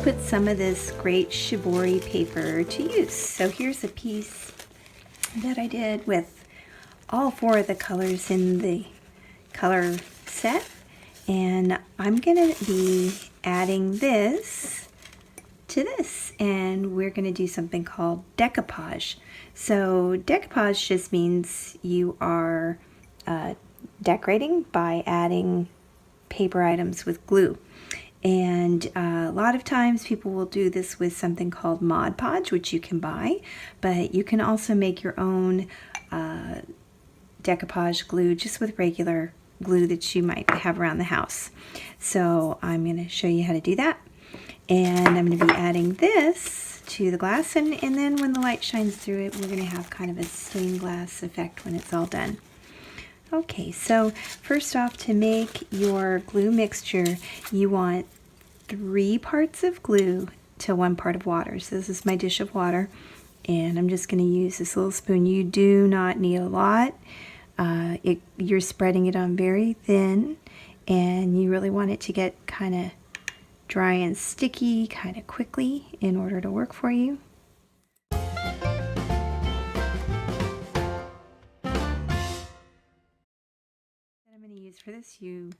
put some of this great shibori paper to use. So here's a piece that I did with all 4 of the colors in the color set, and I'm gonna be adding this to this, and we're gonna do something called decoupage. So decoupage just means you are decorating by adding paper items with glue. And a lot of times people will do this with something called Mod Podge, which you can buy, but you can also make your own decoupage glue just with regular glue that you might have around the house. So I'm going to show you how to do that. And I'm going to be adding this to the glass, and then when the light shines through it, we're going to have kind of a stained glass effect when it's all done. Okay, so first off, to make your glue mixture, you want 3 parts of glue to 1 part of water. So this is my dish of water, and I'm just going to use this little spoon. You do not need a lot. You're spreading it on very thin, and you really want it to get kind of dry and sticky kind of quickly in order to work for you. I'm going to use for this, you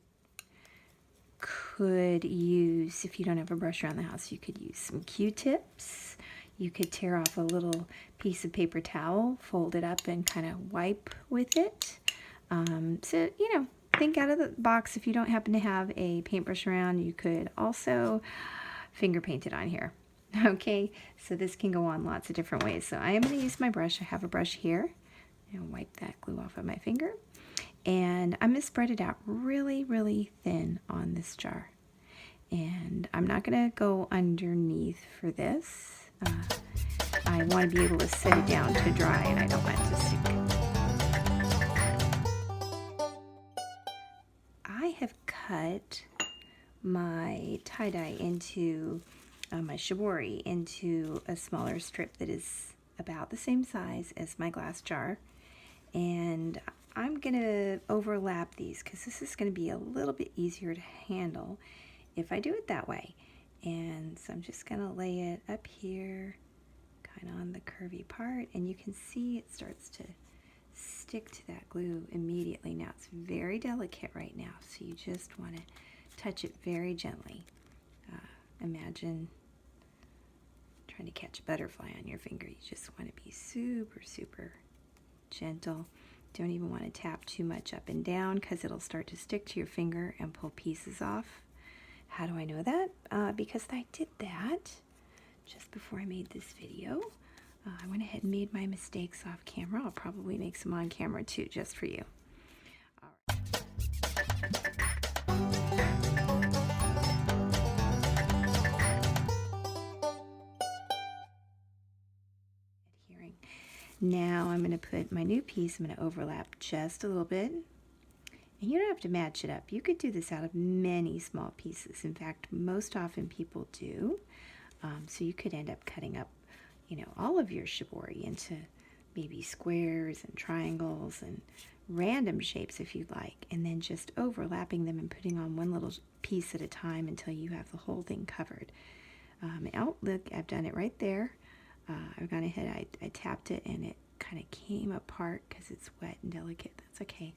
could use, if you don't have a brush around the house, you could use some Q-tips. You could tear off a little piece of paper towel, fold it up, and kind of wipe with it. So, you know, think out of the box. If you don't happen to have a paintbrush around, you could also finger paint it on here. Okay, so this can go on lots of different ways. So I am going to use my brush. I have a brush here, and wipe that glue off of my finger. And I'm going to spread it out really, really thin on this jar. And I'm not going to go underneath for this. I want to be able to set it down to dry, and I don't want it to stick. I have cut my tie-dye into, my shibori into a smaller strip that is about the same size as my glass jar. And I'm going to overlap these because this is going to be a little bit easier to handle if I do it that way. And so I'm just going to lay it up here, kind of on the curvy part, and you can see it starts to stick to that glue immediately. Now it's very delicate right now, so you just want to touch it very gently. Imagine trying to catch a butterfly on your finger. You just want to be super, super gentle. Don't even want to tap too much up and down because it'll start to stick to your finger and pull pieces off. How do I know that? Because I did that just before I made this video. I went ahead and made my mistakes off camera. I'll probably make some on camera too, just for you. All right. Now I'm going to put my new piece, I'm going to overlap just a little bit. And you don't have to match it up. You could do this out of many small pieces. In fact, most often people do. So you could end up cutting up, you know, all of your shibori into maybe squares and triangles and random shapes if you'd like, and then just overlapping them and putting on one little piece at a time until you have the whole thing covered. Oh, look, I've done it right there. I've gone ahead, I tapped it, and it kind of came apart because it's wet and delicate. That's okay.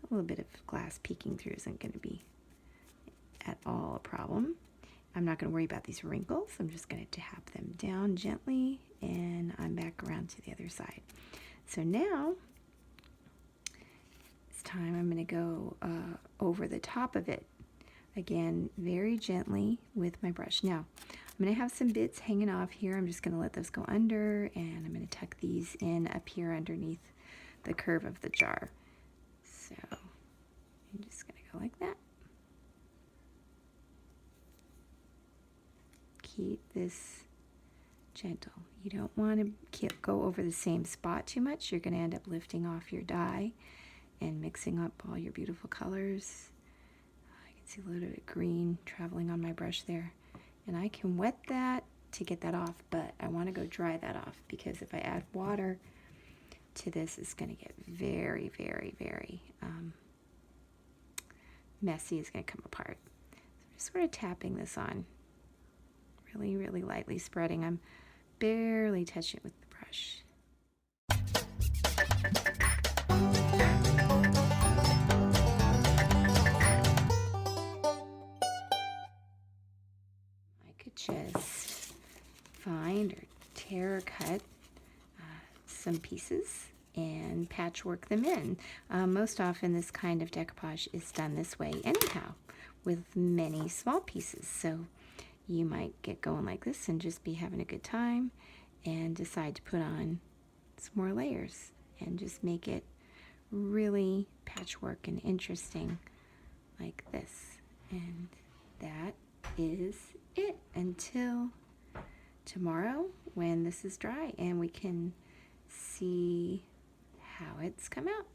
A little bit of glass peeking through isn't going to be at all a problem. I'm not going to worry about these wrinkles. I'm just going to tap them down gently, and I'm back around to the other side. So now it's time. I'm going to go over the top of it again very gently with my brush. Now I'm going to have some bits hanging off here. I'm just going to let those go under, and I'm going to tuck these in up here underneath the curve of the jar. So I'm just going to go like that. Keep this gentle. You don't want to go over the same spot too much. You're going to end up lifting off your dye and mixing up all your beautiful colors. I can see a little bit of green traveling on my brush there. And I can wet that to get that off, but I want to go dry that off because if I add water to this, it's going to get very, very, very messy. It's going to come apart. So I'm just sort of tapping this on really, really lightly spreading. I'm barely touching it with the brush. I could just find or tear or cut some pieces and patchwork them in. Most often this kind of decoupage is done this way anyhow, with many small pieces. So you might get going like this and just be having a good time and decide to put on some more layers and just make it really patchwork and interesting like this. And that is it until tomorrow when this is dry and we can see how it's come out.